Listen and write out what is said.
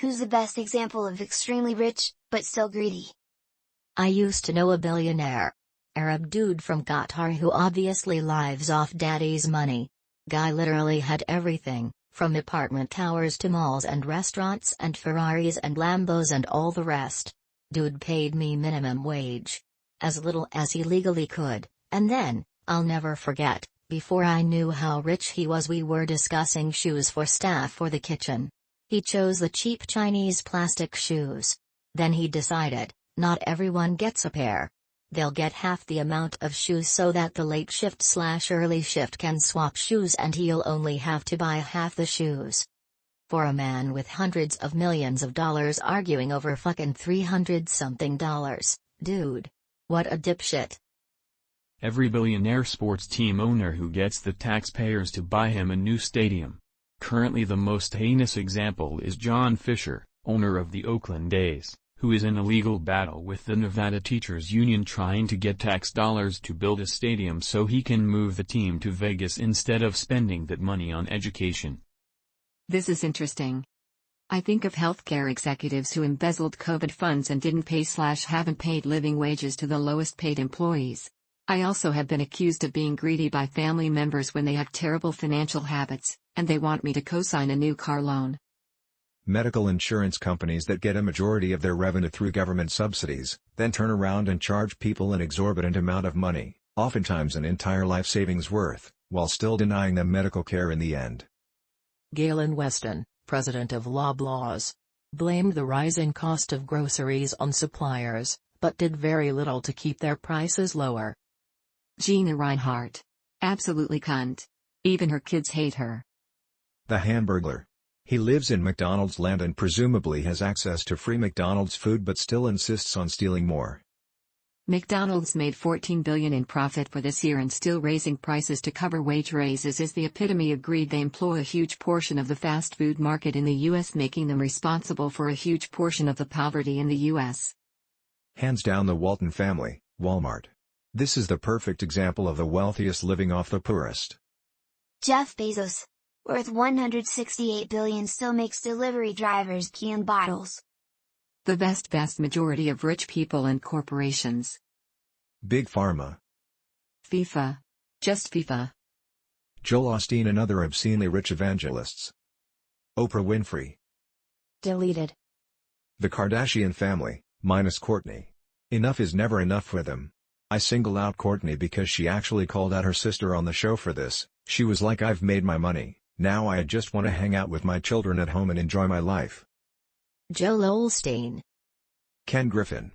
Who's the best example of extremely rich, but still greedy? I used to know a billionaire Arab dude from Qatar who obviously lives off daddy's money. Guy literally had everything, from apartment towers to malls and restaurants and Ferraris and Lambos and all the rest. Dude paid me minimum wage. As little as he legally could, and then, I'll never forget, before I knew how rich he was we were discussing shoes for staff for the kitchen. He chose the cheap Chinese plastic shoes. Then he decided, not everyone gets a pair. They'll get half the amount of shoes so that the late shift/early shift can swap shoes and he'll only have to buy half the shoes. For a man with hundreds of millions of dollars arguing over fucking $300-something, dude. What a dipshit. Every billionaire sports team owner who gets the taxpayers to buy him a new stadium. Currently the most heinous example is John Fisher, owner of the Oakland A's, who is in a legal battle with the Nevada Teachers Union trying to get tax dollars to build a stadium so he can move the team to Vegas instead of spending that money on education. This is interesting. I think of healthcare executives who embezzled COVID funds and didn't pay/haven't paid living wages to the lowest paid employees. I also have been accused of being greedy by family members when they have terrible financial habits, and they want me to co-sign a new car loan. Medical insurance companies that get a majority of their revenue through government subsidies, then turn around and charge people an exorbitant amount of money, oftentimes an entire life savings worth, while still denying them medical care in the end. Galen Weston, president of Loblaws, blamed the rising cost of groceries on suppliers, but did very little to keep their prices lower. Gina Reinhart. Absolutely cunt. Even her kids hate her. The Hamburglar. He lives in McDonald's land and presumably has access to free McDonald's food but still insists on stealing more. McDonald's made $14 billion in profit for this year and still raising prices to cover wage raises is the epitome of greed. They employ a huge portion of the fast food market in the U.S., making them responsible for a huge portion of the poverty in the U.S. Hands down the Walton family, Walmart. This is the perfect example of the wealthiest living off the poorest. Jeff Bezos, worth $168 billion, still makes delivery drivers pee in bottles. The vast majority of rich people and corporations. Big Pharma. FIFA. Just FIFA. Joel Osteen and other obscenely rich evangelists. Oprah Winfrey. Deleted. The Kardashian family, minus Kourtney. Enough is never enough for them. I single out Kourtney because she actually called out her sister on the show for this. She was like, "I've made my money, now I just want to hang out with my children at home and enjoy my life." Joel Osteen. Ken Griffin.